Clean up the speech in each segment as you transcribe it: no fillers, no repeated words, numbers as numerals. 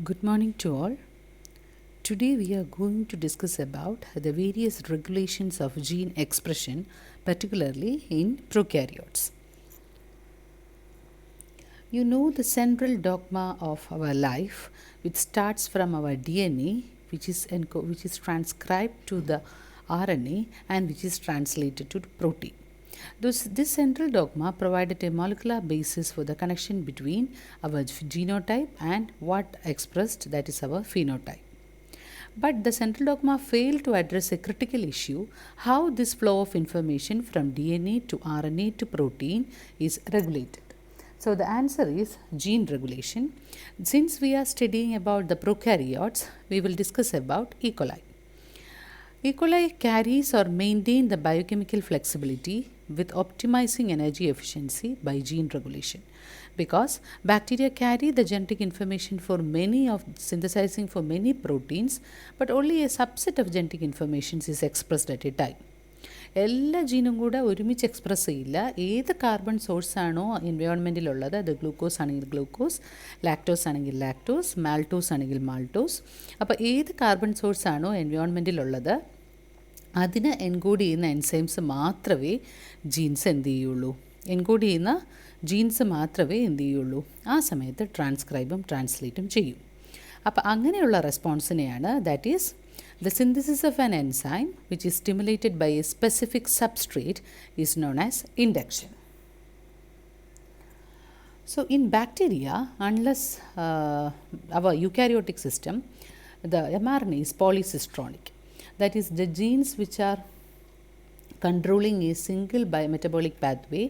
Good morning to all. Today we are going to discuss about the various regulations of gene expression, particularly in prokaryotes. You know the central dogma of our life, which starts from our DNA, which is transcribed to the RNA and which is translated to protein. This central dogma provided a molecular basis for the connection between our genotype and what expressed, that is our phenotype. But the central dogma failed to address a critical issue: how this flow of information from DNA to RNA to protein is regulated. So the answer is gene regulation. Since we are studying about the prokaryotes, we will discuss about E. coli. E. coli carries or maintain the biochemical flexibility with optimizing energy efficiency by gene regulation, because bacteria carry the genetic information for many of synthesizing for many proteins, but only a subset of genetic information is expressed at a time. എല്ലാ ജീനും കൂടെ ഒരുമിച്ച് express ചെയ്യില്ല. ഏത് carbon source ആണോ എൻവയോൺമെൻറ്റിലുള്ളത്, അത് glucose ആണെങ്കിൽ glucose, lactose ആണെങ്കിൽ lactose, maltose ആണെങ്കിൽ മാൾട്ടോസ്, അപ്പോൾ ഏത് കാർബൺ സോഴ്സ് ആണോ എൻവയോൺമെൻറ്റിലുള്ളത് അതിന് എൻകോഡ് ചെയ്യുന്ന എൻസൈംസ് മാത്രമേ ജീൻസ് എന്ത് ചെയ്യുള്ളൂ, എൻകോഡ് ചെയ്യുന്ന ജീൻസ് മാത്രമേ എന്ത് ചെയ്യുള്ളൂ ആ സമയത്ത് ട്രാൻസ്ക്രൈബും ട്രാൻസ്ലേറ്റും ചെയ്യും. അപ്പോൾ അങ്ങനെയുള്ള റെസ്പോൺസിനെയാണ്, that is the synthesis of an enzyme which is stimulated by a specific substrate is known as induction. So in bacteria, unless our eukaryotic system, the mRNA is polycistronic. That is, the genes which are controlling a single biometabolic pathway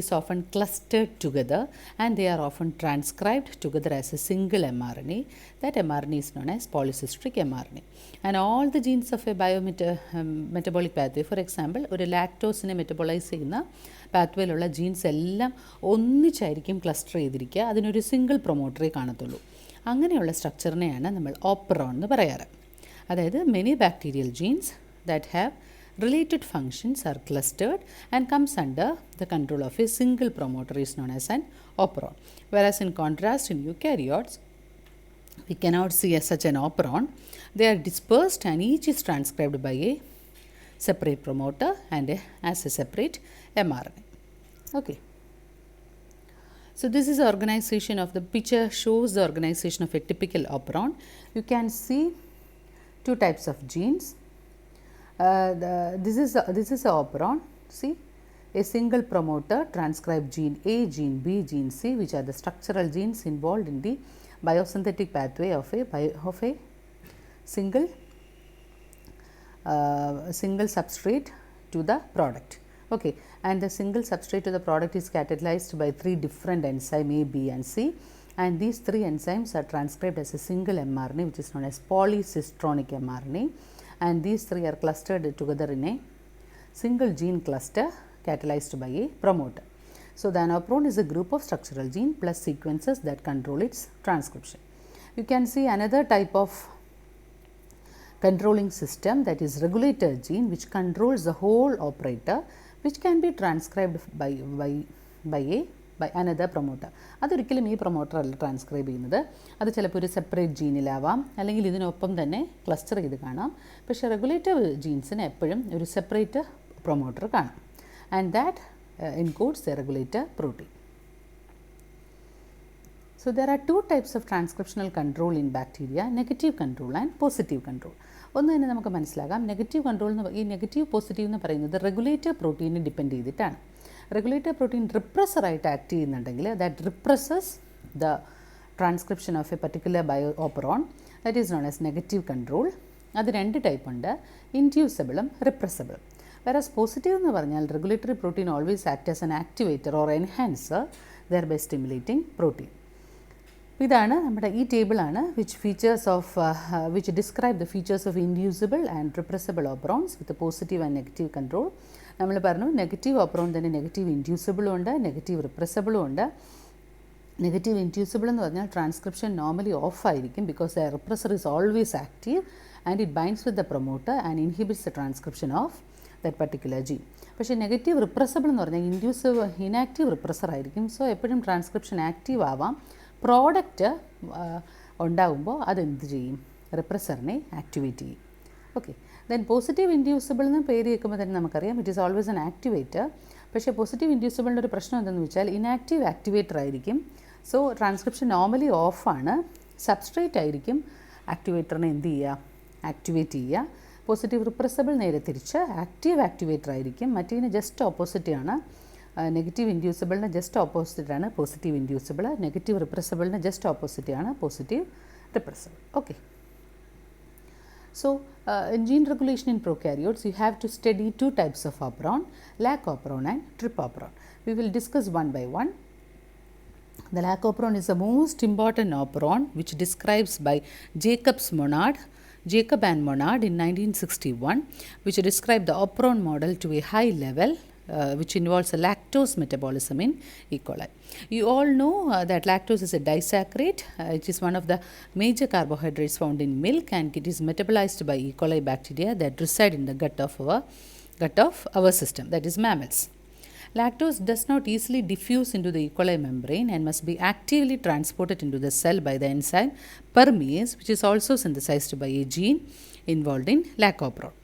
is often clustered together and they are often transcribed together as a single mRNA. That mRNA is known as polycystic mRNA. And all the genes of a biometabolic pathway, for example, ഒരു ലാക്ടോസിനെ metabolise ചെയ്യുന്ന പാത്വേയിലുള്ള jeans എല്ലാം ഒന്നിച്ചായിരിക്കും cluster ചെയ്തിരിക്കുക. അതിനൊരു single പ്രൊമോട്ടറേ കാണത്തുള്ളൂ. അങ്ങനെയുള്ള സ്ട്രക്ചറിനെയാണ് നമ്മൾ operon എന്ന് പറയാറ്. അതായത് many bacterial genes that have related functions are clustered and comes under the control of a single promoter is known as an operon. Whereas in contrast in eukaryotes, we cannot see as such an operon. They are dispersed and each is transcribed by a separate promoter and as a separate mRNA. Okay. So this is the organization of the picture, shows the organization of a typical operon. You can see two types of genes. This is a operon. See, a single promoter transcribe gene A, gene B, gene C, which are the structural genes involved in the biosynthetic pathway of a single substrate to the product. Okay, and the single substrate to the product is catalyzed by three different enzymes A, B, and C, and these three enzymes are transcribed as a single mRNA, which is known as polycistronic mRNA. And these three are clustered together in a single gene cluster catalyzed by a promoter. So the operon is a group of structural gene plus sequences that control its transcription. You can see another type of controlling system, that is regulator gene, which controls the whole operator, which can be transcribed by another promoter. അതൊരിക്കലും ഈ promoter അല്ല transcribe ചെയ്യുന്നത്. അത് ചിലപ്പോൾ ഒരു separate ജീനിലാവാം, അല്ലെങ്കിൽ ഇതിനൊപ്പം തന്നെ ക്ലസ്റ്റർ ചെയ്ത് കാണാം. പക്ഷേ റെഗുലേറ്റർ ജീൻസിന് എപ്പോഴും ഒരു സെപ്പറേറ്റ് പ്രൊമോട്ടർ കാണാം. And that encodes the regulator protein. So there are two types of transcriptional control in bacteria: negative control and positive control. ഒന്ന് തന്നെ നമുക്ക് മനസ്സിലാകാം. നെഗറ്റീവ് കൺട്രോൾ ഈ നെഗറ്റീവ് പോസിറ്റീവ് എന്ന് പറയുന്നത് റെഗുലേറ്റർ പ്രോട്ടീനെ ഡിപ്പെൻഡ് ചെയ്തിട്ടാണ്. റെഗുലേറ്റർ പ്രോട്ടീൻ റിപ്രസറായിട്ട് ആക്ട് ചെയ്യുന്നുണ്ടെങ്കിൽ that represses the transcription of a particular bio operon, that is known as negative control. അത് രണ്ട് ടൈപ്പ് ഉണ്ട്, ഇൻഡ്യൂസബിളും റിപ്രസബിളും. വേറസ് പോസിറ്റീവ് എന്ന് പറഞ്ഞാൽ regulatory protein always act as an activator or enhancer, thereby stimulating protein. ഇതാണ് നമ്മുടെ ഈ ടേബിളാണ് which describe the features of inducible and repressible operons with a positive and negative control. നമ്മൾ പറഞ്ഞു negative operon തന്നെ negative ഇൻഡ്യൂസിബിളും ഉണ്ട്, negative റിപ്രസബിളും ഉണ്ട്. നെഗറ്റീവ് ഇൻഡ്യൂസിബിൾ എന്ന് പറഞ്ഞാൽ ട്രാൻസ്ക്രിപ്ഷൻ നോർമലി ഓഫ് ആയിരിക്കും, because the repressor is always active and it binds with the promoter and inhibits the transcription of that particular gene. പക്ഷേ നെഗറ്റീവ് റിപ്രസബിൾ എന്ന് പറഞ്ഞാൽ ഇനാക്റ്റീവ് റിപ്രസർ ആയിരിക്കും. സോ എപ്പോഴും ട്രാൻസ്ക്രിപ്ഷൻ ആക്റ്റീവ് ആവാം, product ഉണ്ടാകുമ്പോൾ അതെന്ത് ചെയ്യും? റിപ്രസറിനെ ആക്ടിവേറ്റ് ചെയ്യും. ഓക്കെ, ദെൻ പോസിറ്റീവ് ഇൻഡ്യൂസിബിൾ എന്ന് പേര് കേൾക്കുമ്പോൾ തന്നെ നമുക്കറിയാം it is always an activator. പക്ഷേ പോസിറ്റീവ് ഇൻഡ്യൂസിബിളിൻ്റെ ഒരു പ്രശ്നം എന്തെന്ന് വെച്ചാൽ ഇനാക്റ്റീവ് ആക്ടിവേറ്റർ ആയിരിക്കും. സോ ട്രാൻസ്ക്രിപ്ഷൻ നോർമലി ഓഫാണ്. സബ്സ്ട്രേറ്റ് ആയിരിക്കും ആക്ടിവേറ്ററിനെ എന്ത് ചെയ്യുക? ആക്ടിവേറ്റ് ചെയ്യുക. പോസിറ്റീവ് റിപ്രസബിൾ നേരെ തിരിച്ച് ആക്റ്റീവ് ആക്ടിവേറ്റർ ആയിരിക്കും. മറ്റേതിന് ജസ്റ്റ് ഓപ്പോസിറ്റാണ്. നെഗറ്റീവ് ഇൻഡ്യൂസിബിളിന് ജസ്റ്റ് ഓപ്പോസിറ്റാണ് പോസിറ്റീവ് ഇൻഡ്യൂസിബിൾ. നെഗറ്റീവ് റിപ്രസബിളിന് ജസ്റ്റ് ഓപ്പോസിറ്റാണ് positive repressible. Okay, so in gene regulation in prokaryotes you have to study two types of operon, lac operon and trip operon. We will discuss one by one. The lac operon is the most important operon which describes by Jacob and Monod in 1961, which described the operon model to a high level, which involves a lactose metabolism in E. coli. You all know that lactose is a disaccharide. It is one of the major carbohydrates found in milk, and it is metabolized by E. coli bacteria that reside in the gut of our system, that is mammals. Lactose does not easily diffuse into the E. coli membrane and must be actively transported into the cell by the enzyme permease, which is also synthesized by a gene involved in lac operon.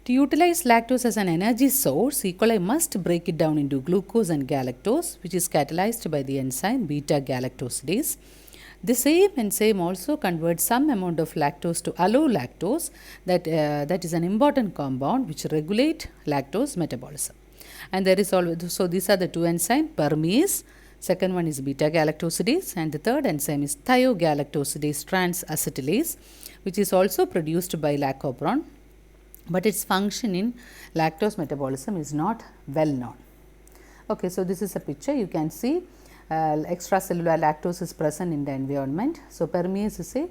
To utilize lactose as an energy source, E. coli must break it down into glucose and galactose, which is catalyzed by the enzyme beta-galactosidase. The same enzyme also converts some amount of lactose to allolactose, that is an important compound which regulates lactose metabolism. And there is always, so these are the two enzymes, permease, second one is beta-galactosidase, and the third enzyme is thiogalactosidase transacetylase, which is also produced by lac operon, but its function in lactose metabolism is not well known. Okay, so this is a picture. You can see extracellular lactose is present in the environment. So permease is a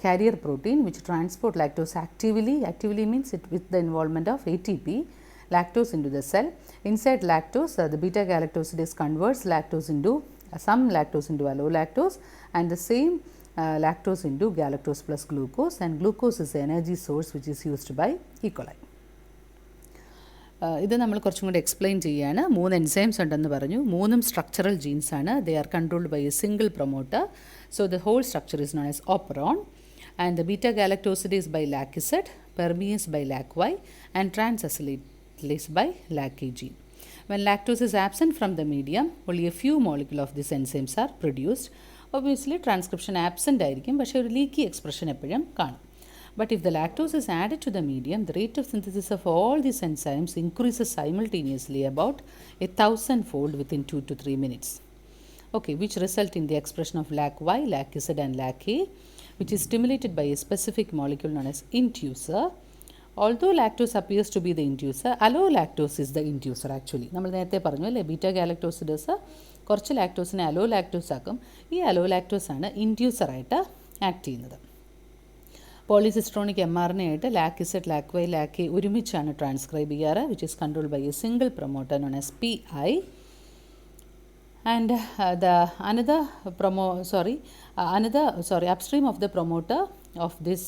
carrier protein which transport lactose actively means it with the involvement of ATP, lactose into the cell. Inside lactose, the beta-galactosidase converts lactose into some lactose into allolactose, and the same lactose into galactose plus glucose, and glucose is the energy source which is used by E. coli. ഇത് നമ്മൾ കുറച്ചും കൂടി explain ചെയ്യുകയാണ്. 3 enzymes ഉണ്ടെന്ന് പറഞ്ഞു. 3ഉം structural genes ആണ്. They are controlled by a single promoter. So the whole structure is known as operon, and the beta-galactosidase by lac Z, permease by lac Y, and transacetylase by lac A gene. When lactose is absent from the medium, only a few molecules of these enzymes are produced. Obviously transcription absent ആയിരിക്കും, പക്ഷേ ഒരു leaky expression എപ്പോഴും കാണും. But if the lactose is added to the medium, the rate of synthesis of all these enzymes increases simultaneously about 1,000-fold within 2 to 3 minutes. Okay, which result in the expression of lac Y, lac Z, and lac A, which is stimulated by a specific molecule known as inducer. Although lactose appears to be the inducer, allolactose is the inducer actually. നമ്മൾ നേരത്തെ പറഞ്ഞു അല്ലേ, beta-galactosidase കുറച്ച് ലാക്ടോസിനെ അലോലാക്ടോസ് ആക്കും. ഈ allolactose ആണ് ഇൻഡ്യൂസറായിട്ട് act ചെയ്യുന്നത്. പോളിസിസ്ട്രോണിക് mRNA ആയിട്ട് lac Z, lac Y, lac A ഒരുമിച്ചാണ് ട്രാൻസ്ക്രൈബ് ചെയ്യാറ്, which is controlled by a single promoter known as PI. And upstream of the promoter of this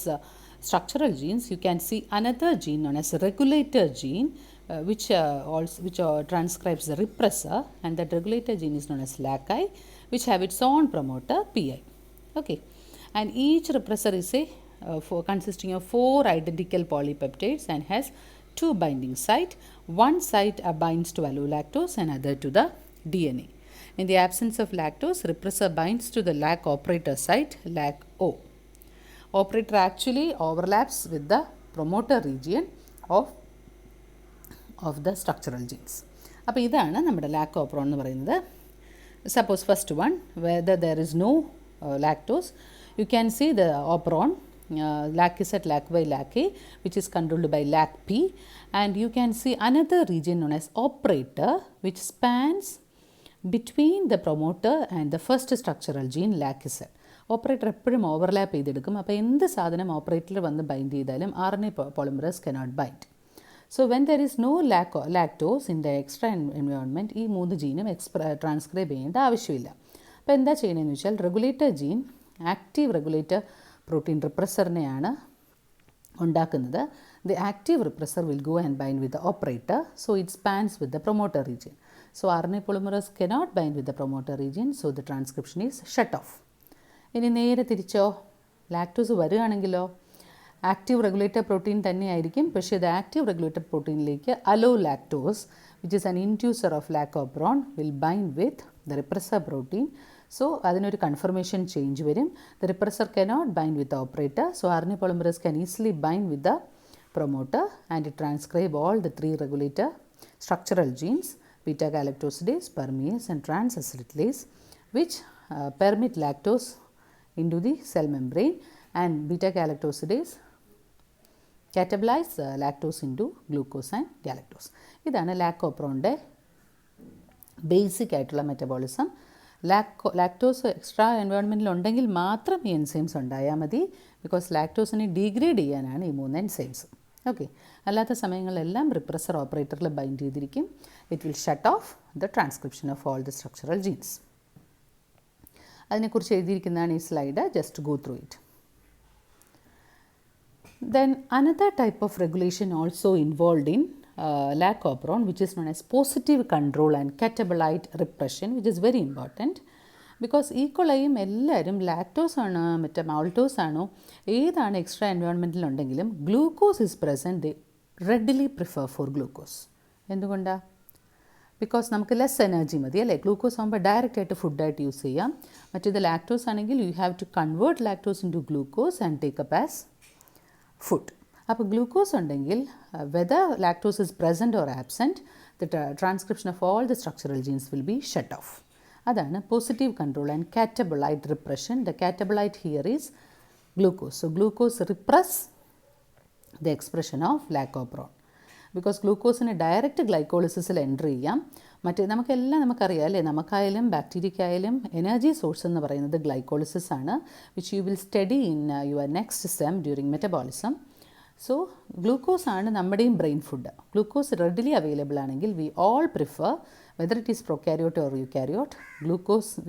structural genes, you can see another gene known as regulator gene, which transcribes the repressor, and that regulator gene is known as LACI, which have its own promoter PI. Okay, and each repressor is consisting of 4 identical polypeptides and has 2 binding sites. One site binds to allolactose and other to the DNA. In the absence of lactose, repressor binds to the lac operator site, lac O. Operator actually overlaps with the promoter region of the structural genes. അപ്പോൾ ഇതാണ് നമ്മുടെ lac operon എന്ന് പറയുന്നത്. Suppose first one, whether there is no lactose, you can see the operon lac Z, lac Y, lac A, which is controlled by lac P, and you can see another region known as operator, which spans between the promoter and the first structural gene lac Z. Operator എപ്പോഴും overlap ചെയ്തെടുക്കും. അപ്പോൾ എന്ത് സാധനം ഓപ്പറേറ്ററിൽ വന്ന് bind ചെയ്താലും RNA polymerase cannot bind. So when there is no lactose in the extra environment, ഈ 3 ജീനും transcribe ചെയ്യേണ്ട ആവശ്യമില്ല. അപ്പോൾ എന്താ ചെയ്യണമെന്ന് വെച്ചാൽ regulator gene active regulator protein റിപ്രസറിനെയാണ് ഉണ്ടാക്കുന്നത്. The active repressor will go and bind with the operator, so it spans with the promoter region. So RNA polymerase cannot bind with the promoter region, so the transcription is shut off. ഇനി നേരെ തിരിച്ചോ, lactose വരികയാണെങ്കിലോ active regulator protein തന്നെയായിരിക്കും, പക്ഷേ ഇത് active regulator പ്രോട്ടീനിലേക്ക് allolactose which is an inducer of lac operon will bind with the repressor protein. So അതിനൊരു conformation change വരും. The repressor cannot bind with operator, so RNA polymerase can easily bind with the promoter and transcribe all the 3 regulator structural genes, beta galactosidase, permease and transacetylase, which permit lactose into the cell membrane, and beta galactosidase catabolize lactose into glucose and galactose. ഇതാണ് ലാക്കോപ്രോണിൻ്റെ basic ആയിട്ടുള്ള metabolism. Lactose extra എൻവയോൺമെൻറ്റിൽ ഉണ്ടെങ്കിൽ മാത്രം ഈ enzymes ഉണ്ടായാൽ മതി, because ലാക്ടോസിനെ degrade ചെയ്യാനാണ് ഈ 3 enzymes. Okay, അല്ലാത്ത സമയങ്ങളിലെല്ലാം റിപ്രസർ ഓപ്പറേറ്ററിൽ ബൈൻഡ് ചെയ്തിരിക്കും. It will shut off the transcription of all the structural genes. അതിനെക്കുറിച്ച് എഴുതിയിരിക്കുന്നതാണ് ഈ slide. Just go through it. Then another type of regulation also involved in lacopron, which is known as positive control and catabolite repression, which is very important, because ഈക്വളയും എല്ലാവരും lactose ആണ് മറ്റേ maltose ആണോ ഏതാണ് extra എൻവയോൺമെൻറ്റിൽ ഉണ്ടെങ്കിലും glucose is present, they readily prefer for glucose. എന്തുകൊണ്ടാണ്? Because നമുക്ക് less energy മതി അല്ലേ. ഗ്ലൂക്കോസ് ആകുമ്പോൾ ഡയറക്റ്റ് ആയിട്ട് ഫുഡായിട്ട് യൂസ് ചെയ്യാം. മറ്റേത് ലാക്ടോസ് ആണെങ്കിൽ you have to convert lactose into glucose and take up as food. അപ്പോൾ ഗ്ലൂക്കോസ് ഉണ്ടെങ്കിൽ whether lactose is present or absent, the transcription of all the structural genes will be shut off. അതാണ് positive control and catabolite repression. The catabolite here is glucose. So glucose repress the expression of lac operon, because ഗ്ലൂക്കോസിന് direct ഗ്ലൈക്കോളിസിസിൽ enter ചെയ്യാം. നമുക്കറിയാം അല്ലേ, നമുക്കായാലും ബാക്ടീരിയക്കായാലും energy source എന്ന് പറയുന്നത് glycolysis ആണ്, which you will study in your next sem during metabolism. So glucose ആണ് നമ്മുടെയും brain food. Glucose readily available ആണെങ്കിൽ we all prefer, whether it is prokaryote or eukaryote,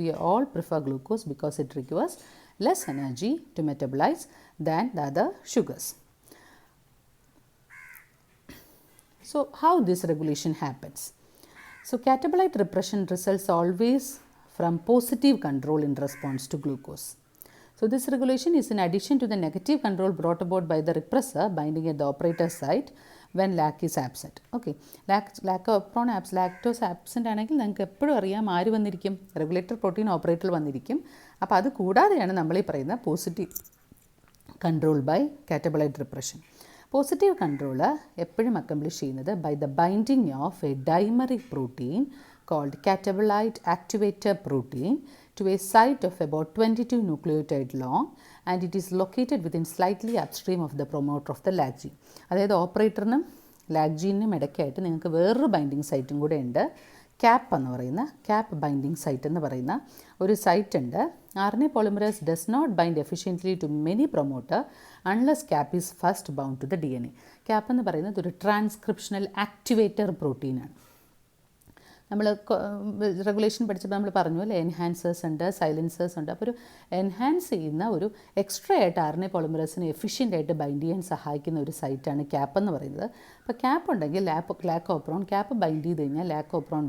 we all prefer glucose because it requires less energy to metabolize than the other sugars. So how this regulation happens? So catabolite repression results always from positive control in response to glucose. So this regulation is in addition to the negative control brought about by the repressor binding at the operator site when lac is absent. Okay, lactose absent ആണെങ്കിൽ നിങ്ങൾക്ക് എപ്പോഴും അറിയാം ആര് വന്നിരിക്കും, regulator protein operator വന്നിരിക്കും. അപ്പോൾ അത് കൂടാതെയാണ് നമ്മൾ ഈ പറയുന്ന positive control by catabolite repression. Positive control എപ്പോഴും അക്കംപ്ലിഷ് ചെയ്യുന്നത് by the binding of a dimeric protein called catabolite activator protein to a site of about 22 nucleotide long, and it is located within slightly upstream of the promoter of the lag gene. അതായത് ഓപ്പറേറ്ററിനും lag ജീനിനും ഇടയ്ക്കായിട്ട് നിങ്ങൾക്ക് വേറൊരു binding സൈറ്റും കൂടെ ഉണ്ട്. Cap binding site എന്ന് പറയുന്ന ഒരു site ഉണ്ട്. RNA polymerase does not bind efficiently to many promoter unless cap is first bound to the DNA. Cap എന്ന് പറയുന്നത് ഒരു ട്രാൻസ്ക്രിപ്ഷണൽ ആക്ടിവേറ്റർ പ്രോട്ടീനാണ്. നമ്മൾ റെഗുലേഷൻ പഠിച്ചപ്പോൾ നമ്മൾ പറഞ്ഞു അല്ലേ, എൻഹാൻസേഴ്സ് ഉണ്ട്, സൈലൻസേഴ്സ് ഉണ്ട്. അപ്പോൾ ഒരു എൻഹാൻസ് ചെയ്യുന്ന ഒരു എക്സ്ട്രാ ആയിട്ട് RNA പോളിമറേസിനെ എഫിഷ്യൻ്റ് ആയിട്ട് ബൈൻഡ് ചെയ്യാൻ സഹായിക്കുന്ന ഒരു സൈറ്റാണ് ക്യാപ്പ് എന്ന് പറയുന്നത്. അപ്പോൾ ക്യാപ്പ് ഉണ്ടെങ്കിൽ ലാക്കോപ്രോൺ ക്യാപ്പ് ബൈൻഡ് ചെയ്ത് കഴിഞ്ഞാൽ lac operon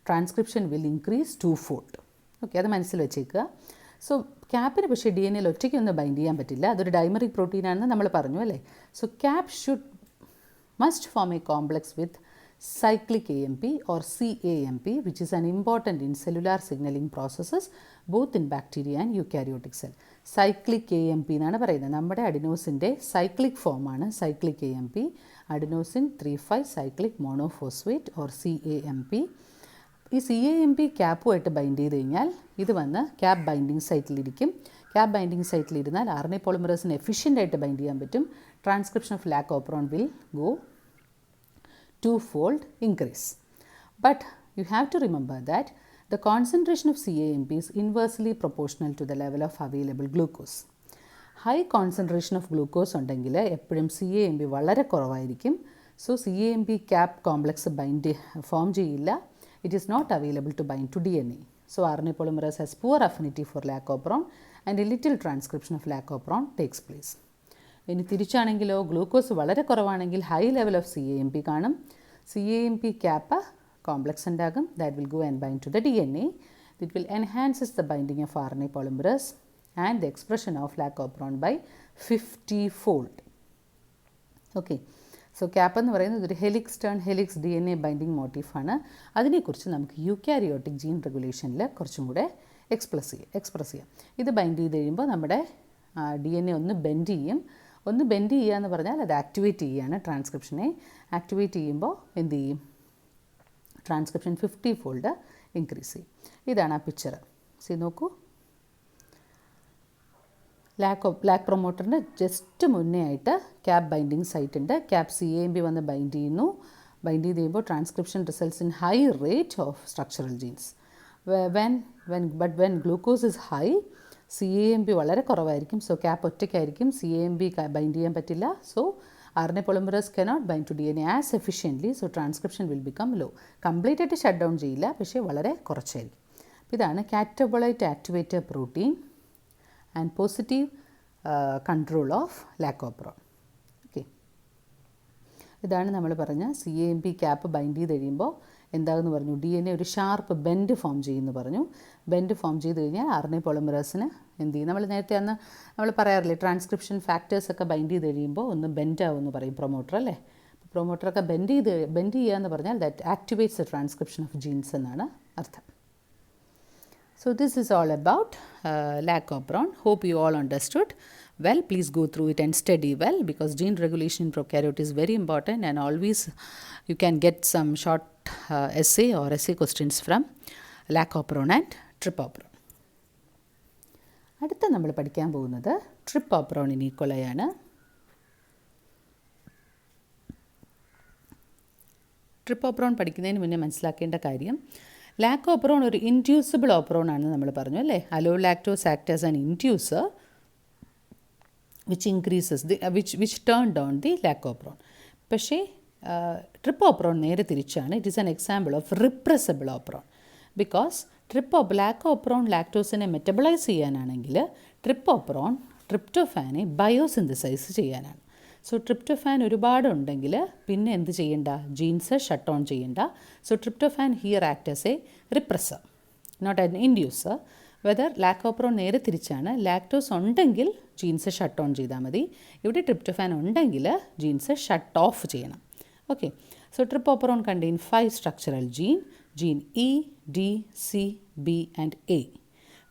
transcription will increase 2-fold. Okay, അത് മനസ്സിൽ വെച്ചേക്കുക. സോ ക്യാപ്പിന് പക്ഷേ DNA ഒറ്റയ്ക്കൊന്നും ബൈൻഡ് ചെയ്യാൻ പറ്റില്ല, അതൊരു ഡൈമറിക് പ്രോട്ടീനാണെന്ന് നമ്മൾ പറഞ്ഞു അല്ലേ. So cap must form A complex with cyclic AMP or CAMP, which is an important in cellular signaling processes both in bacteria and eukaryotic cell. Cyclic AMP എന്നാണ് പറയുന്നത്. നമ്മുടെ അഡിനോസിൻ്റെ സൈക്ലിക് ഫോമാണ് cyclic AMP, adenosine 3,5 cyclic monophosphate or CAMP. ഈ CAMP ക്യാപ്പുമായിട്ട് bind ചെയ്ത് കഴിഞ്ഞാൽ ഇത് വന്ന് ക്യാപ്പ് ബൈൻഡിങ് സൈറ്റിലിരിക്കും. ക്യാപ്പ് ബൈൻഡിങ് സൈറ്റിലിരുന്നാൽ RNA പോളിമറേസിന് എഫിഷ്യൻ്റ് ആയിട്ട് ബൈൻഡ് ചെയ്യാൻ പറ്റും. Transcription of lac operon will go 2-fold increase. But you have to remember that the concentration of CAMP is inversely proportional to the level of available glucose. High concentration of glucose ഉണ്ടെങ്കിൽ എപ്പോഴും CAMP വളരെ കുറവായിരിക്കും. So CAMP CAP complex form ചെയ്യില്ല. It is not available to bind to DNA. So RNA polymerase has poor affinity for lacopron and a little transcription of lacopron takes place. ഇനി തിരിച്ചാണെങ്കിലോ glucose വളരെ കുറവാണെങ്കിൽ high level of CAMP കാണും. CAMP CAP complex ഉണ്ടാകും. That will go and bind to the DNA. It will enhances the binding of RNA polymerase and the expression of lac-operon by 50-fold. Okay. So CAP എന്ന് പറയുന്നത് ഒരു helix turn helix DNA binding മോട്ടീഫാണ്. അതിനെക്കുറിച്ച് നമുക്ക് eukaryotic gene റെഗുലേഷനിൽ കുറച്ചും കൂടെ express ചെയ്യാം. ഇത് ബൈൻഡ് ചെയ്ത് കഴിയുമ്പോൾ നമ്മുടെ DNA ഒന്ന് ബെൻഡ് ചെയ്യും. ഒന്ന് ബെൻഡ് ചെയ്യുക എന്ന് പറഞ്ഞാൽ അത് ആക്ടിവേറ്റ് ചെയ്യുകയാണ് ട്രാൻസ്ക്രിപ്ഷനെ. ആക്ടിവേറ്റ് ചെയ്യുമ്പോൾ എന്ത് ചെയ്യും? ട്രാൻസ്ക്രിപ്ഷൻ 50-fold ഇൻക്രീസ് ചെയ്യും. ഇതാണ് ആ പിക്ചർ. നോക്കൂ, ലാക് പ്രൊമോട്ടറിന് ജസ്റ്റ് മുന്നേ ആയിട്ട് ക്യാപ്പ് ബൈൻഡിങ് സൈറ്റ് ഉണ്ട്. ക്യാപ്പ് CAMP വന്ന് ബൈൻഡ് ചെയ്യുന്നു. ബൈൻഡ് ചെയ്ത് കഴിയുമ്പോൾ transcription results in high rate of structural genes. When glucose is high, CAMP വളരെ കുറവായിരിക്കും. സോ ക്യാപ്പ് ഒറ്റയ്ക്കായിരിക്കും, CAMP ബൈൻഡ് ചെയ്യാൻ പറ്റില്ല. So RNA polymerase cannot bind to DNA as efficiently, so transcription will become low. Complete ആയിട്ട് shut down ചെയ്യില്ല, പക്ഷേ വളരെ കുറച്ചായിരിക്കും. ഇതാണ് catabolite activator protein and positive control of lac-operon. Okay. ഇതാണ് നമ്മൾ പറഞ്ഞ CAMP ക്യാപ്പ് ബൈൻഡ് ചെയ്ത് കഴിയുമ്പോൾ എന്താണെന്ന് പറഞ്ഞു? DNA ഒരു ഷാർപ്പ് ബെൻഡ് ഫോം ചെയ്യുമെന്ന് പറഞ്ഞു. ബെൻഡ് ഫോം ചെയ്ത് കഴിഞ്ഞാൽ RNA പോളിമറേസിന് എന്ത് ചെയ്യും? നമ്മൾ നേരത്തെ അന്ന് നമ്മൾ പറയാറില്ലേ, ട്രാൻസ്ക്രിപ്ഷൻ ഫാക്ടേഴ്സൊക്കെ ബൈൻഡ് ചെയ്ത് കഴിയുമ്പോൾ ഒന്ന് ബെൻഡ് ആവുമെന്ന് പറയും പ്രൊമോട്ടർ, അല്ലേ? പ്രൊമോട്ടറൊക്കെ ബെൻഡ് ചെയ്യുക എന്ന് പറഞ്ഞാൽ that activates the transcription of genes എന്നാണ് അർത്ഥം. So this is all about lac-operon. Hope you all understood well. Please go through it and study well, because gene regulation in prokaryote is very important, and always you can get some short essay or essay questions from lac-operon and trip-operon. അടുത്ത നമ്മൾ പഠിക്കാൻ പോകുന്നത് trip-operon ഇനീക്വലയാണ്. trip-operon പഠിക്കുന്നതിന് മുന്നേ മനസ്സിലാക്കേണ്ട കാര്യം, lac-operon ഒരു inducible operon ആണെന്ന് നമ്മൾ പറഞ്ഞു, അല്ലേ? Allolactose act as an inducer which turn down the lac-operon. പക്ഷേ trip-operon നേരെ തിരിച്ചാണ്. It is an example of repressible operon. Because lac-operon ലാക്ടോസിനെ മെറ്റബിളൈസ് ചെയ്യാനാണെങ്കിൽ trip-operon ട്രിപ്റ്റോഫാനെ ബയോസിന്തസൈസ് ചെയ്യാനാണ്. സോ ട്രിപ്റ്റോഫാൻ ഒരുപാടുണ്ടെങ്കിൽ പിന്നെ എന്ത് ചെയ്യണ്ട? ജീൻസ് ഷട്ട് ഓൺ ചെയ്യണ്ട. So tryptophan here act as a repressor, not an inducer. Whether lac-operon നേരെ തിരിച്ചാണ്. ലാക്ടോസ് ഉണ്ടെങ്കിൽ ജീൻസ് ഷട്ട് ഓൺ ചെയ്താൽ മതി. ഇവിടെ ട്രിപ്റ്റോഫാൻ ഉണ്ടെങ്കിൽ ജീൻസ് ഷട്ട് ഓഫ് ചെയ്യണം. Okay. So trip-operon contain 5 structural gene E, D, C, B and A,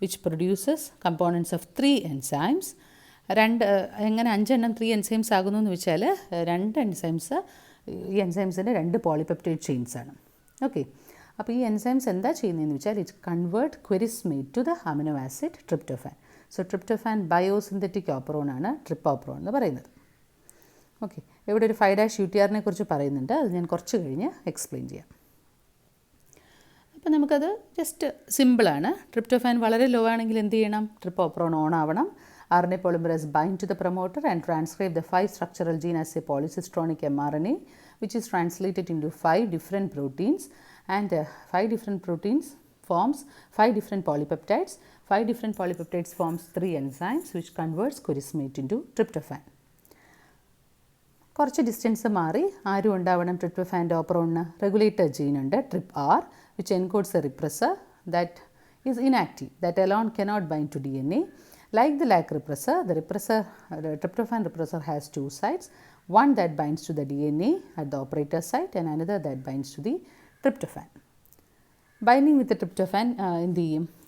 which produces components of 3 enzymes. എങ്ങനെ 5 എണ്ണം 3 എൻസൈംസ് ആകുന്നു എന്ന് വെച്ചാൽ 2 എൻസൈംസ്, ഈ എൻസൈംസിൻ്റെ 2 പോളിപെപ്റ്റൈഡ് ചെയിൻസാണ്. ഓക്കെ. അപ്പോൾ ഈ എൻസൈംസ് എന്താ ചെയ്യുന്നതെന്ന് വെച്ചാൽ it convert chorismate to the amino acid tryptophan. So tryptophan biosynthetic operon ആണ് trip-operon എന്ന് പറയുന്നത്. ഓക്കെ. ഇവിടെ ഒരു 5'UTRനെ കുറിച്ച് പറയുന്നുണ്ട്. അത് ഞാൻ കുറച്ച് കഴിഞ്ഞ് എക്സ്പ്ലെയിൻ ചെയ്യാം. അപ്പോൾ നമുക്കത് ജസ്റ്റ് സിമ്പിളാണ്. ട്രിപ്റ്റോഫാൻ വളരെ ലോ ആണെങ്കിൽ എന്ത് ചെയ്യണം? trip-operon ഓൺ ആവണം. RNA polymerase bind to the promoter and transcribe the 5 structural gene as a polycistronic mRNA, which is translated into 5 different proteins, and 5 different proteins forms 5 different polypeptides. 5 different polypeptides forms 3 enzymes, which converts corismate into tryptophan. കുറച്ച് distance മാറി ആരും ഉണ്ടാവണം ട്രിപ്റ്റോഫാൻ്റെ ഓപ്പറോണിന്? Regulator gene ഉണ്ട്, TRIPR, which encodes a repressor that is inactive, that alone cannot bind to DNA. Like the lac repressor, the tryptophan repressor has 2 sites, one that binds to the DNA at the operator site and another that binds to the tryptophan. Binding with the tryptophan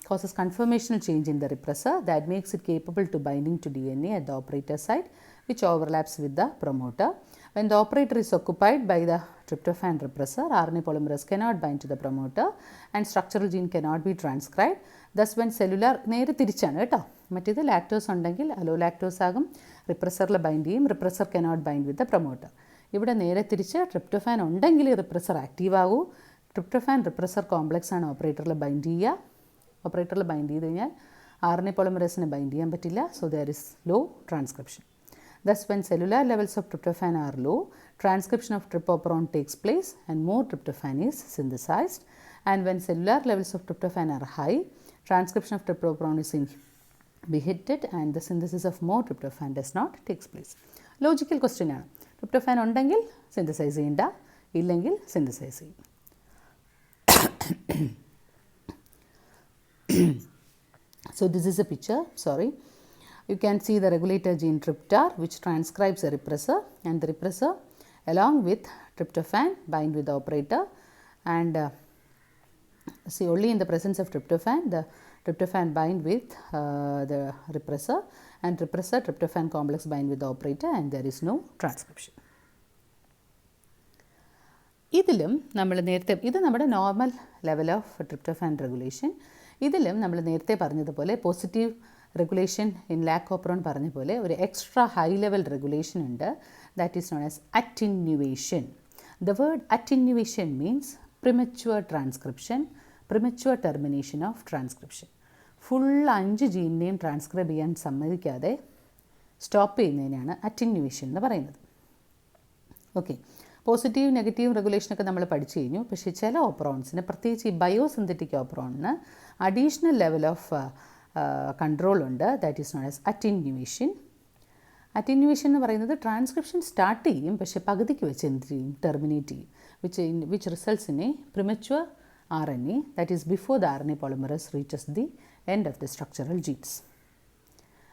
causes conformational change in the repressor that makes it capable to binding to DNA at the operator site, which overlaps with the promoter. When the operator is occupied by the tryptophan repressor, RNA polymerase cannot bind to the promoter and structural gene cannot be transcribed. Thus when cellular നേരെ തിരിച്ചാണ് കേട്ടോ. മറ്റേത് lactose ഉണ്ടെങ്കിൽ allolactose ആകും, റിപ്രസറിൽ bind ചെയ്യും, repressor cannot bind with the promoter. ഇവിടെ നേരെ തിരിച്ച് ട്രിപ്റ്റോഫാൻ ഉണ്ടെങ്കിൽ റിപ്രസർ ആക്റ്റീവ് ആകൂ. ട്രിപ്റ്റോഫാൻ റിപ്രസർ കോംപ്ലക്സ് ആണ് ഓപ്പറേറ്ററിൽ ബൈൻഡ് ചെയ്യുക. ഓപ്പറേറ്ററിൽ ബൈൻഡ് ചെയ്ത് കഴിഞ്ഞാൽ RNA polymerase ബൈൻഡ് ചെയ്യാൻ പറ്റില്ല. So there is low transcription. Thus, when cellular levels of tryptophan are low, transcription of trip-operon takes place and more tryptophan is synthesized. And when cellular levels of tryptophan are high, transcription of trip-operon is inhibited and the synthesis of more tryptophan does not take place. Logical question ആണ്. tryptophan ഉണ്ടെങ്കിൽ synthesise ചെയ്യണ്ട, ഇല്ലെങ്കിൽ synthesise ചെയ്യും. So this is a picture, sorry. You can see the regulator gene TRPTAR, which transcribes a repressor, and the repressor along with tryptophan bind with the operator, and see, only in the presence of tryptophan the tryptophan bind with the repressor, and repressor tryptophan complex bind with the operator, and there is no transcription. ഇതിലും നമ്മൾ നേരത്തെ, ഇത് നമ്മുടെ normal level of tryptophan regulation. ഇതിലും നമ്മൾ നേരത്തെ പറഞ്ഞതുപോലെ positive regulation in lac operon പറഞ്ഞ പോലെ ഒരു എക്സ്ട്രാ ഹൈ ലെവൽ റെഗുലേഷൻ ഉണ്ട്. That is known as attenuation. The word attenuation means premature transcription, premature termination of transcription. Full 5 ജീനിനെയും ട്രാൻസ്ക്രൈബ് ചെയ്യാൻ സമ്മതിക്കാതെ സ്റ്റോപ്പ് ചെയ്യുന്നതിനാണ് അറ്റിന്യുവേഷൻ എന്ന് പറയുന്നത്. ഓക്കെ, പോസിറ്റീവ് നെഗറ്റീവ് റെഗുലേഷനൊക്കെ നമ്മൾ പഠിച്ചു കഴിഞ്ഞു. പക്ഷേ ചില ഓപ്രോൺസിന്, പ്രത്യേകിച്ച് ഈ ബയോസിന്തറ്റിക് ഓപ്രോണിന് അഡീഷണൽ ലെവൽ ഓഫ് കൺട്രോൾ ഉണ്ട്. That is known as attenuation. Attenuation എന്ന് പറയുന്നത് ട്രാൻസ്ക്രിപ്ഷൻ സ്റ്റാർട്ട് ചെയ്യും, പക്ഷേ പകുതിക്ക് വെച്ച് എന്ത് ചെയ്യും, ടെർമിനേറ്റ് ചെയ്യും, which results in A premature RNA, that is before the RNA polymerase reaches the end of the structural genes.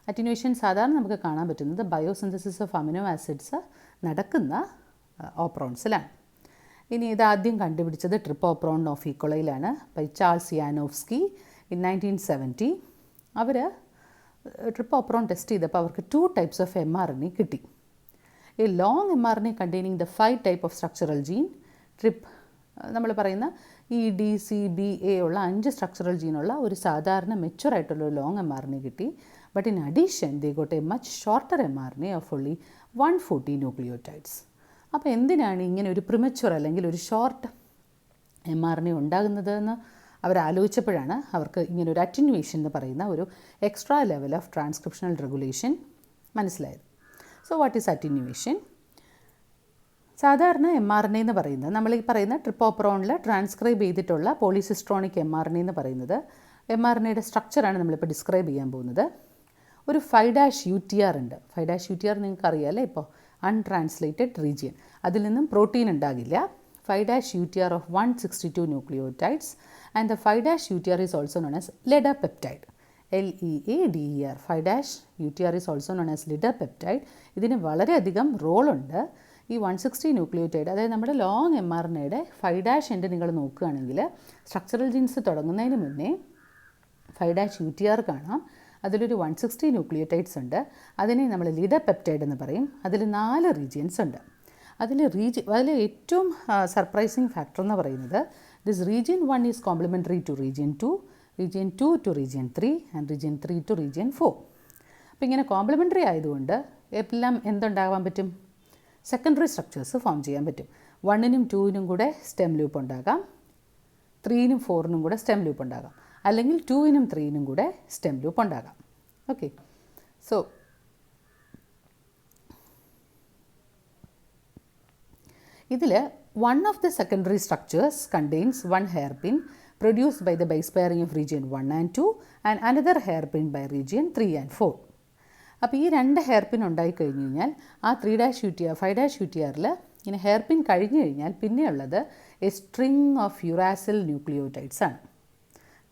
അറ്റിന്യുവേഷൻ സാധാരണ നമുക്ക് കാണാൻ പറ്റുന്നത് ബയോസിന്തസിസ് ഓഫ് അമിനോ ആസിഡ്സ് നടക്കുന്ന ഓപ്രോൺസിലാണ്. ഇനി ഇതാദ്യം കണ്ടുപിടിച്ചത് ട്രിപ്പോപ്രോൺ ഓഫ് ഈക്കോളയിലാണ് ബൈ ചാൾസ് യാനോവ്സ്കി ഇൻ 1970. അവർ ട്രിപ്പോപ്രോൺ ടെസ്റ്റ് ചെയ്തപ്പോൾ അവർക്ക് 2 types of mRNA കിട്ടി. A long mRNA containing the 5 type of structural gene, നമ്മൾ പറയുന്ന EDCBA ഉള്ള 5 സ്ട്രക്ചറൽ ജീനുള്ള ഒരു സാധാരണ മെച്ചുവറായിട്ടുള്ള ഒരു ലോങ് mRNA കിട്ടി. But in addition they got a much shorter mRNA of only 140 nucleotides. അപ്പോൾ എന്തിനാണ് ഇങ്ങനെ ഒരു പ്രിമച്വർ അല്ലെങ്കിൽ ഒരു ഷോർട്ട് mRNA ഉണ്ടാകുന്നതെന്ന് അവരാലോചിച്ചപ്പോഴാണ് അവർക്ക് ഇങ്ങനെ ഒരു അറ്റിന്യുവേഷൻ എന്ന് പറയുന്ന ഒരു extra level of transcriptional regulation മനസ്സിലായത്. So what is attenuation? സാധാരണ mRNA എന്ന് പറയുന്നത്, നമ്മൾ ഈ പറയുന്ന ട്രിപ്പോപ്രോണിൽ ട്രാൻസ്ക്രൈബ് ചെയ്തിട്ടുള്ള പോളിസിസ്ട്രോണിക് mRNA എന്ന് പറയുന്നത്, mRNAയുടെ സ്ട്രക്ചറാണ് നമ്മളിപ്പോൾ ഡിസ്ക്രൈബ് ചെയ്യാൻ പോകുന്നത്. ഒരു 5' UTR ഉണ്ട്. 5' UTR നിങ്ങൾക്ക് അറിയാമല്ലേ, ഇപ്പോൾ അൺട്രാൻസ്ലേറ്റഡ് റീജിയൻ. അതിൽ നിന്നും പ്രോട്ടീൻ ഉണ്ടാകില്ല. 5' UTR of 162 nucleotides, and the 5' UTR is also known as Lidder peptide. LEADER. 5' UTR is also known as Lidder peptide. ഇതിന് വളരെയധികം റോളുണ്ട്. ഈ 160 ന്യൂക്ലിയോടൈഡ്, അതായത് നമ്മുടെ ലോങ് mRNAയുടെ 5' എൻഡ് നിങ്ങൾ നോക്കുകയാണെങ്കിൽ സ്ട്രക്ചറൽ ജീൻസ് തുടങ്ങുന്നതിന് മുന്നേ 5' UTR കാണാം. അതിലൊരു 160 ന്യൂക്ലിയോടൈഡ്സ് ഉണ്ട്. അതിനെ നമ്മൾ ലീഡർ പെപ്റ്റൈഡ് എന്ന് പറയും. അതിൽ 4 റീജിയൻസ് ഉണ്ട്. അതിൽ ഏറ്റവും സർപ്രൈസിങ് ഫാക്ടർ എന്ന് പറയുന്നത്, this region 1 is complementary to region 2, region 2 to region 3 and region 3 to region 4. അപ്പോൾ ഇങ്ങനെ കോംപ്ലിമെൻ്ററി ആയതുകൊണ്ട് എല്ലാം എന്തുണ്ടാകാൻ പറ്റും, സെക്കൻഡറി സ്ട്രക്ചേഴ്സ് ഫോം ചെയ്യാൻ പറ്റും. 1നും 2നും കൂടെ സ്റ്റെം ലൂപ്പ് ഉണ്ടാകാം, 3നും 4നും കൂടെ സ്റ്റെം ലൂപ്പ് ഉണ്ടാകാം, അല്ലെങ്കിൽ 2നും 3നും കൂടെ സ്റ്റെം ലൂപ്പ് ഉണ്ടാകാം. ഓക്കെ, സോ ഇതിൽ one of the secondary structures contains one hairpin produced by the base pairing of region 1 and 2 and another hairpin by region 3 and 4. അപ്പോൾ ഈ 2 ഹെയർപിൻ ഉണ്ടായിക്കഴിഞ്ഞ് കഴിഞ്ഞാൽ ആ 3' UTR 5' UTRൽ ഇങ്ങനെ ഹെയർപിൻ കഴിഞ്ഞ് കഴിഞ്ഞാൽ പിന്നെയുള്ളത് A string of uracil nucleotides ആണ്.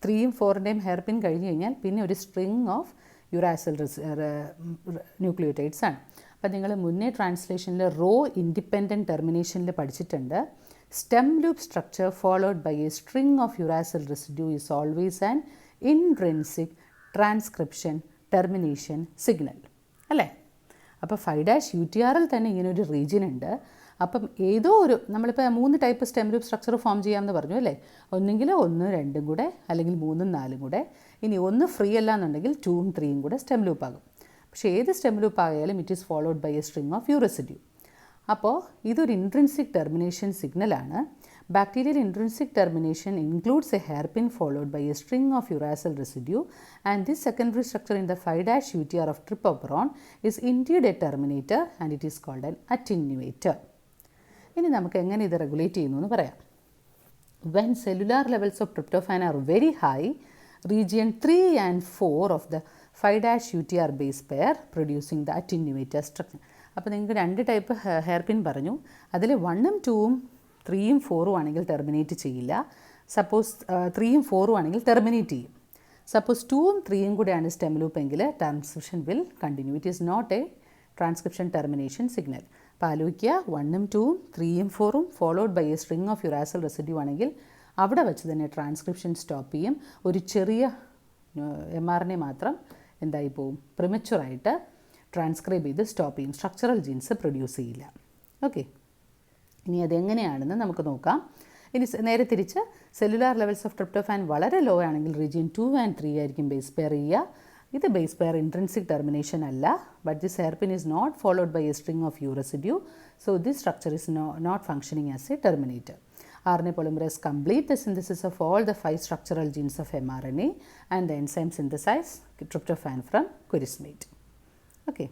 3യും 4ൻ്റെയും ഹെയർപിൻ കഴിഞ്ഞ് കഴിഞ്ഞാൽ പിന്നെ ഒരു സ്ട്രിങ് ഓഫ് യുറാസിൽ ന്യൂക്ലിയോടൈഡ്സ് ആണ്. അപ്പോൾ നിങ്ങൾ മുന്നേ ട്രാൻസ്ലേഷനിൽ റോ ഇൻഡിപെൻഡൻറ്റ് ടെർമിനേഷനിൽ പഠിച്ചിട്ടുണ്ട്. Stem loop structure followed by a string of uracil residue is always an intrinsic transcription termination signal അല്ലേ. അപ്പോൾ 5' UTRൽ തന്നെ ഇങ്ങനെ ഒരു റീജിയൻ ഉണ്ട്. അപ്പം ഏതോ ഒരു, നമ്മളിപ്പോൾ 3 type stem loop structure form ചെയ്യാമെന്ന് പറഞ്ഞു അല്ലേ. ഒന്നെങ്കിൽ 1, 2 കൂടെ, അല്ലെങ്കിൽ 3, 4 കൂടെ. ഇനി 1 ഫ്രീ അല്ല എന്നുണ്ടെങ്കിൽ 2ഉം 3യും കൂടെ സ്റ്റെം ലൂപ്പ് ആകും. പക്ഷേ ഏത് സ്റ്റെം ലൂപ്പ് ആയാലും it is followed by a string of U residue. അപ്പോൾ ഇതൊരു ഇൻട്രിൻസിക് ടെർമിനേഷൻ സിഗ്നലാണ്. Bacterial intrinsic termination includes a hairpin followed by a string of uracil residue, and this secondary structure in the 5' UTR of trypopron is indeed a terminator and it is called an attenuator. ഇനി നമുക്ക് എങ്ങനെ ഇത് regulate ചെയ്യുന്നു എന്ന് പറയാം. When cellular levels of tryptophan are very high, region 3 and 4 of the 5' UTR base pair producing the attenuator structure. അപ്പോൾ നിങ്ങൾക്ക് 2 type hairpin പറഞ്ഞു. അതിൽ 1ഉം 2ഉം 3യും 4ഉം ആണെങ്കിൽ ടെർമിനേറ്റ് ചെയ്യില്ല. സപ്പോസ് 3യും 4ഉം ആണെങ്കിൽ ടെർമിനേറ്റ് ചെയ്യും. സപ്പോസ് 2ഉം 3യും കൂടെയാണ് സ്റ്റെം ലൂപ്പ് എങ്കിൽ transcription will continue. It is not a transcription termination signal. അപ്പോൾ ആലോചിക്കുക, 1ഉം 2ഉം 3യും 4ഉം followed by a string of uracil residue ആണെങ്കിൽ അവിടെ വെച്ച് തന്നെ ട്രാൻസ്ക്രിപ്ഷൻ സ്റ്റോപ്പ് ചെയ്യും. ഒരു ചെറിയ mRNA മാത്രം എന്തായി പോവും, പ്രിമച്വറായിട്ട് ട്രാൻസ്ക്രൈബ് ചെയ്ത് സ്റ്റോപ്പ് ചെയ്യും. സ്ട്രക്ചറൽ ജീൻസ് പ്രൊഡ്യൂസ് ചെയ്യില്ല. ഓക്കെ, ഇനി അതെങ്ങനെയാണെന്ന് നമുക്ക് നോക്കാം. ഇനി നേരെ തിരിച്ച് സെല്ലുലാർ ലെവൽസ് ഓഫ് ട്രിപ്റ്റോഫാൻ വളരെ ലോ ആണെങ്കിൽ റീജിയൻ 2 ആൻഡ് 3 ആയിരിക്കും ബേസ് പെയർ ചെയ്യുക. ഇത് ബേസ് പെയർ ഇൻട്രിൻസിക് ടെർമിനേഷൻ അല്ല, but this hairpin is not followed by a string of U residue. So this structure is not functioning as a terminator. RNA polymerase complete the synthesis of all the 5 structural genes of mRNA and the enzyme synthesize tryptophan from kurismate. Okay.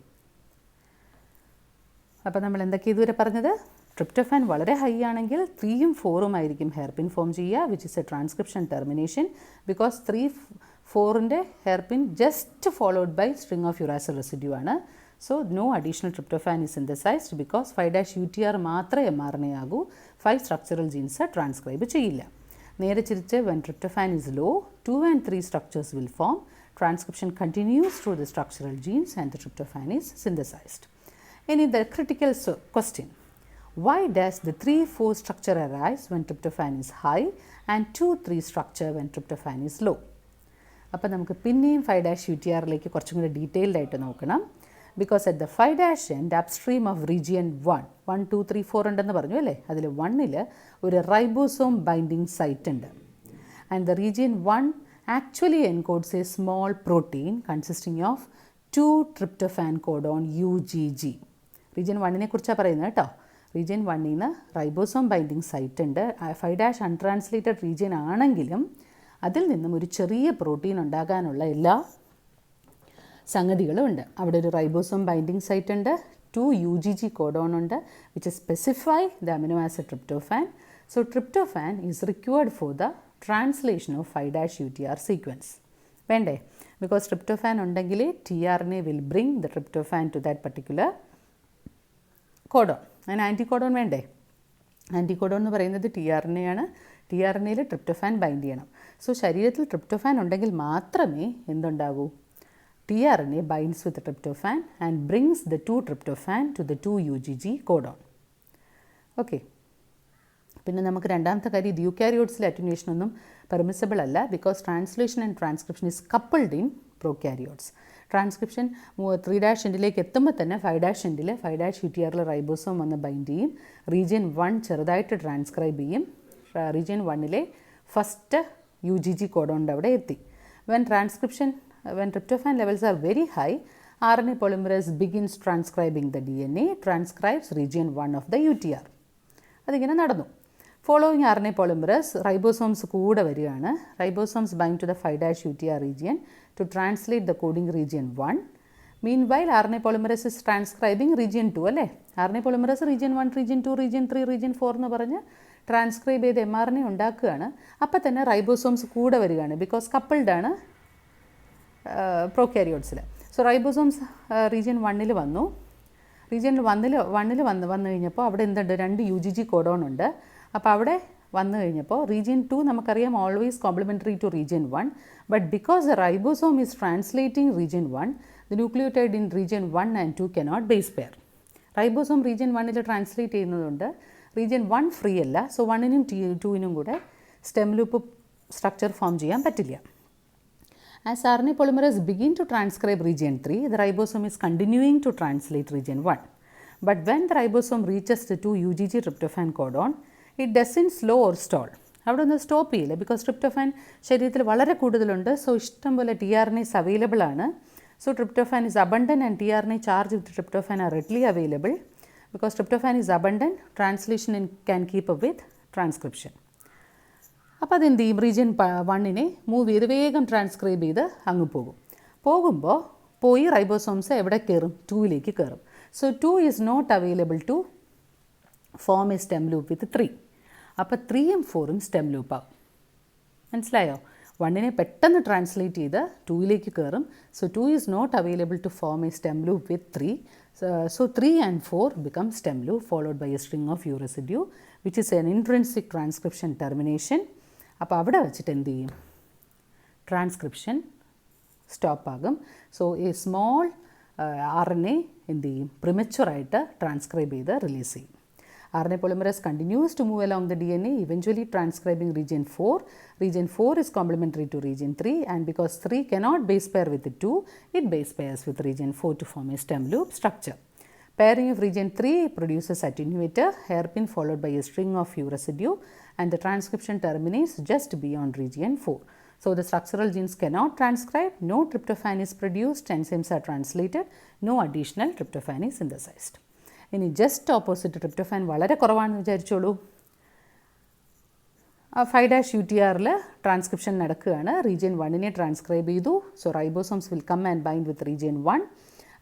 അപ്പോൾ നമ്മൾ എന്തൊക്കെ ഇതുവരെ പറഞ്ഞത്? Tryptophan വളരെ high ആണെങ്കിൽ 3ഉം 4ഉം ആയിരിക്കും ഹെയർപിൻ ഫോം ചെയ്യുക, which is a transcription termination. Because 3, 4ൻ്റെ hairpin just followed by string of uracil residue ആണ്. So no additional tryptophan is synthesized because 5' മാത്രമേ mRNA ആകൂ. 5 സ്ട്രക്ചറൽ ജീൻസ് ട്രാൻസ്ക്രൈബ് ചെയ്യില്ല. നേരെ തിരിച്ച് when tryptophan is low, 2 and 3 structures will form. Transcription continues through the structural genes and the tryptophan is synthesized. Any the critical question, why does the 3-4 structure arise when tryptophan is high and 2-3 structure when tryptophan is low? അപ്പോൾ നമുക്ക് പിന്നെയും 5'UTRയിലേക്ക് കുറച്ചും കൂടി detailed ആയിട്ട് നോക്കണം. Because at the 5' end upstream of region 1, 1, 2, 3, 4 ഉണ്ടെന്ന് പറഞ്ഞു അല്ലേ, അതിൽ 1ൽ ഒരു റൈബോസോം ബൈൻഡിങ് സൈറ്റ് ഉണ്ട്. And the region 1 actually encodes a small protein consisting of 2 tryptophan codon UGG. Region 1നെ കുറിച്ചാണ് പറയുന്നത് കേട്ടോ. റീജിയൻ 1ൽ നിന്ന് റൈബോസോം ബൈൻഡിങ് സൈറ്റ് ഉണ്ട്. 5' അൺട്രാൻസ്ലേറ്റഡ് റീജിയൻ ആണെങ്കിലും അതിൽ നിന്നും ഒരു ചെറിയ പ്രോട്ടീൻ ഉണ്ടാകാനുള്ള എല്ലാ സംഗതികളും ഉണ്ട്. അവിടെ ഒരു റൈബോസോം ബൈൻഡിങ് സൈറ്റ് ഉണ്ട്, 2 UGG കോഡോൺ ഉണ്ട്, which specify the amino acid tryptophan. So tryptophan is required for the translation of 5'UTR sequence. വേണ്ടേ? ബിക്കോസ് ട്രിപ്റ്റോഫാൻ ഉണ്ടെങ്കിൽ tRNA will bring the tryptophan to that particular codon. അതിന് anticodon വേണ്ടേ? Anticodon എന്ന് പറയുന്നത് tRNA ആണ്. tRNAയിൽ tryptophan bind ചെയ്യണം. So ശരീരത്തിൽ ട്രിപ്റ്റോഫാൻ ഉണ്ടെങ്കിൽ മാത്രമേ എന്തുണ്ടാകൂ, tRNA binds with the tryptophan and brings the 2 tryptophan to the 2 UGG codon. Okay, പിന്നെ നമുക്ക് രണ്ടാമത്തെ കാര്യം, ഇത് യൂക്കാരിയോട്സിലെ അറ്റുനേഷൻ ഒന്നും പെർമിസിബിൾ അല്ല. Because translation and transcription is coupled in prokaryotes. Transcription 3' എൻഡിലേക്ക് എത്തുമ്പോൾ തന്നെ 5' എൻഡിൽ 5'UTRയിൽ റൈബോസോം വന്ന് ബൈൻഡ് ചെയ്യും. റീജിയൻ 1 ചെറുതായിട്ട് ട്രാൻസ്ക്രൈബ് ചെയ്യും. റീജിയൻ 1ലെ ഫസ്റ്റ് UGG കോഡോണിൻ്റെ അവിടെ എത്തി. when tryptophan levels are very high, RNA polymerase begins transcribing the DNA, transcribes region 1 of the UTR. അതിങ്ങനെ നടന്നു. ഫോളോയിങ് RNA polymerase, റൈബോസോംസ് കൂടെ വരികയാണ്. Ribosomes bind to the 5'UTR region to translate the coding region 1. Meanwhile, RNA polymerase is transcribing region 2 അല്ലേ? RNA polymerase region 1, region 2, region 3, region 4 എന്ന് പറഞ്ഞ് transcribe ചെയ്ത് mRNA ഉണ്ടാക്കുകയാണ്. അപ്പോൾ തന്നെ റൈബോസോംസ് കൂടെ വരികയാണ്. ബിക്കോസ് കപ്പിൾഡ് ആണ് പ്രോകാരിയോട്സിൽ. സോ റൈബോസോംസ് റീജിയൻ 1ൽ വന്നു. റീജിയൻ 1ൽ വന്നു കഴിഞ്ഞപ്പോൾ അവിടെ എന്തുണ്ട്, 2 UGG കോഡോൺ ഉണ്ട്. അപ്പോൾ അവിടെ വന്നു കഴിഞ്ഞപ്പോൾ റീജിയൻ 2 നമുക്കറിയാം always complementary to region 1. But because the ribosome is translating region 1, the nucleotide in region 1 and 2 cannot base pair. Ribosome region 1ൽ ട്രാൻസ്ലേറ്റ് ചെയ്യുന്നതുകൊണ്ട് റീജിയൻ 1 ഫ്രീ അല്ല. സോ 1നും 2നും കൂടെ സ്റ്റെം ലൂപ്പ് സ്ട്രക്ചർ ഫോം ചെയ്യാൻ പറ്റില്ല. As RNA polymerase begin to transcribe region 3, the ribosome is continuing to translate region 1. But when the ribosome reaches the 2 UGG tryptophan codon, it doesn't slow or stall. അവിടെ ഒന്ന് stop ചെയ്യില്ല. Because tryptophan ശരീരത്തിൽ വളരെ കൂടുതലുണ്ട്. So ഇഷ്ടം പോലെ tRNAs available ആണ്. So tryptophan is abundant and tRNA charged with tryptophan are readily available. Because tryptophan is abundant, translation can keep up with transcription. അപ്പോൾ അതെന്ത് ചെയ്യും, റീജിയൻ 1നെ മൂവ് ചെയ്ത് വേഗം ട്രാൻസ്ക്രൈബ് ചെയ്ത് അങ്ങ് പോകുമ്പോൾ പോയി റൈബോസോംസ് എവിടെ കയറും, 2ലേക്ക് കയറും. So 2 is not available to form a stem loop with 3. അപ്പോൾ 3ഉം 4ഉം സ്റ്റെം ലൂപ്പാവും. മനസ്സിലായോ? 1നെ പെട്ടെന്ന് ട്രാൻസ്ലേറ്റ് ചെയ്ത് 2ലേക്ക് കയറും. So 2 is not available to form a stem loop with 3. So 3 and 4 become stem loop followed by a string of U residue, which is an intrinsic transcription termination. അപ്പോൾ അവിടെ വെച്ചിട്ട് എന്ത് ചെയ്യും, ട്രാൻസ്ക്രിപ്ഷൻ സ്റ്റോപ്പ് ആകും. So ഈ small RNA എന്ത് ചെയ്യും, പ്രിമച്ചുറായിട്ട് transcribe ചെയ്ത് റിലീസ് ചെയ്യും. RNA polymerase continues to move along the DNA, eventually transcribing region 4. Region 4 is complementary to region 3, and because 3 cannot base pair with 2, it base pairs with region 4 to form a stem loop structure. Pairing of region 3 produces attenuator, hairpin followed by a string of few residue, and the transcription terminates just beyond region 4. So, the structural genes cannot transcribe, no tryptophan is produced, enzymes are translated, no additional tryptophan is synthesized. ഇനി just opposite tryptophan വളരെ കുറവാണെന്ന് വിചാരിച്ചോളൂ. 5'UTR transcription നടക്കുകയാണ്. Region 1നെ transcribe ചെയ്തു. So ribosomes will come and bind with region 1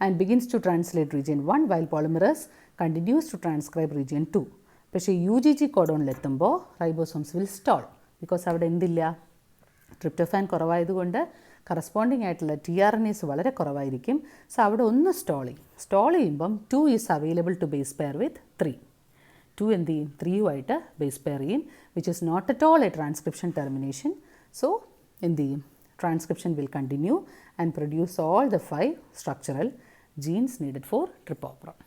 and begins to translate region 1 while polymerase continues to transcribe region 2. പക്ഷേ UGG കോഡോണിലെത്തുമ്പോൾ ribosomes will stall. Because അവിടെ എന്തില്ല, ട്രിപ്റ്റോഫാൻ കുറവായതുകൊണ്ട് കറസ്പോണ്ടിങ് ആയിട്ടുള്ള TRNAs വളരെ കുറവായിരിക്കും. സോ അവിടെ ഒന്ന് സ്റ്റോൾ ചെയ്യുമ്പം 2 is available to base pair with 3. 2 എന്ത് ചെയ്യും, 3യുമായിട്ട് ബേസ് പെയർ ചെയ്യും, which is not at all a transcription termination. So എന്ത് ചെയ്യും, transcription will continue and produce all the 5 structural genes needed for trp operon.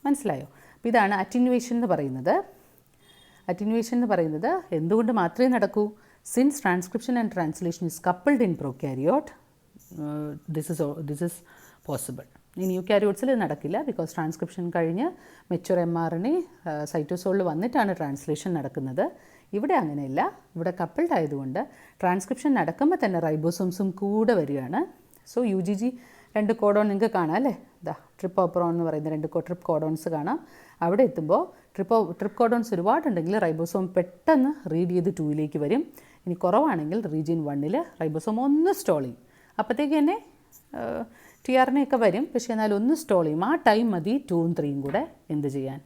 മനസ്സിലായോ? അപ്പോൾ ഇതാണ് അറ്റിന്യൂവേഷൻ എന്ന് പറയുന്നത്. അറ്റിന്യൂവേഷൻ എന്ന് പറയുന്നത് എന്തുകൊണ്ട് മാത്രമേ നടക്കൂ? Since transcription and translation is coupled in prokaryote, this is possible. In eukaryotes ഇത് നടക്കില്ല, ബിക്കോസ് ട്രാൻസ്ക്രിപ്ഷൻ കഴിഞ്ഞ് മെച്ചുവർ mRNA സൈറ്റോസോളിൽ വന്നിട്ടാണ് ട്രാൻസ്ലേഷൻ നടക്കുന്നത്. ഇവിടെ അങ്ങനെയല്ല, ഇവിടെ കപ്പിൾഡ് ആയതുകൊണ്ട് ട്രാൻസ്ക്രിപ്ഷൻ നടക്കുമ്പോൾ തന്നെ റൈബോസോംസും കൂടെ വരികയാണ്. സോ UGG 2 കോഡോൺ നിങ്ങൾക്ക് കാണാം അല്ലേ, ട്രിപ്പോപ്രോൺ എന്ന് പറയുന്ന 2 ട്രിപ്പ് കോഡോൺസ് കാണാം. അവിടെ എത്തുമ്പോൾ ട്രിപ്പ് കോഡോൺസ് ഒരുപാടുണ്ടെങ്കിൽ റൈബോസോം പെട്ടെന്ന് റീഡ് ചെയ്ത് 2ലേക്ക് വരും. ഇനി കുറവാണെങ്കിൽ റീജിയൻ 1 റൈബോസോം ഒന്ന് സ്റ്റോൾ ചെയ്യും. അപ്പോഴത്തേക്ക് തന്നെ TRNA ഒക്കെ വരും, പക്ഷേ എന്നാലും ഒന്ന് സ്റ്റോൾ ചെയ്യും. ആ ടൈം മതി 2ഉം 3യും കൂടെ എന്ത് ചെയ്യാൻ,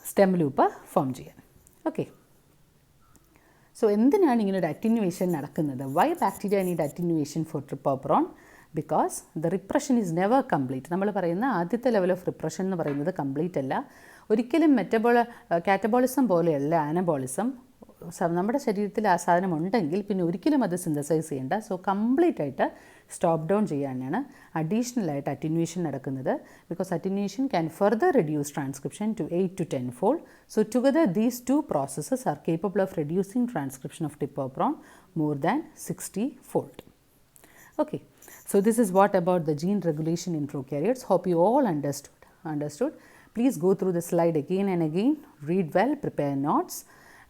സ്റ്റെം ലൂപ്പ് ഫോം ചെയ്യാൻ. ഓക്കെ, സോ എന്തിനാണ് ഇങ്ങനെ ഒരു അറ്റിന്യൂവേഷൻ നടക്കുന്നത്? Why bacteria need attenuation for trp operon? Because the repression is never complete. നമ്മൾ പറയുന്ന ആദ്യത്തെ ലെവൽ ഓഫ് റിപ്രഷൻ എന്ന് പറയുന്നത് കംപ്ലീറ്റ് അല്ല. ഒരിക്കലും കാറ്റബോളിസം പോലെയല്ല ആനബോളിസം. നമ്മുടെ ശരീരത്തിൽ ആ സാധനം ഉണ്ടെങ്കിൽ പിന്നെ ഒരിക്കലും അത് സിന്തസൈസ് ചെയ്യേണ്ട. സോ കംപ്ലീറ്റ് ആയിട്ട് സ്റ്റോപ്പ് ഡൗൺ ചെയ്യാനാണ് അഡീഷണലായിട്ട് അറ്റിന്യൂവേഷൻ നടക്കുന്നത്. Because attenuation can further reduce transcription to 8 to 10 fold. So together these 2 processes are capable of reducing transcription of tripopron more than 60 fold. Okay, so this is what about the gene regulation in prokaryotes. Hope you all understood. Please go through the slide again and again, read well, prepare notes,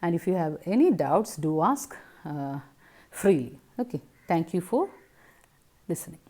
and if you have any doubts, do ask freely. Okay, thank you for listening.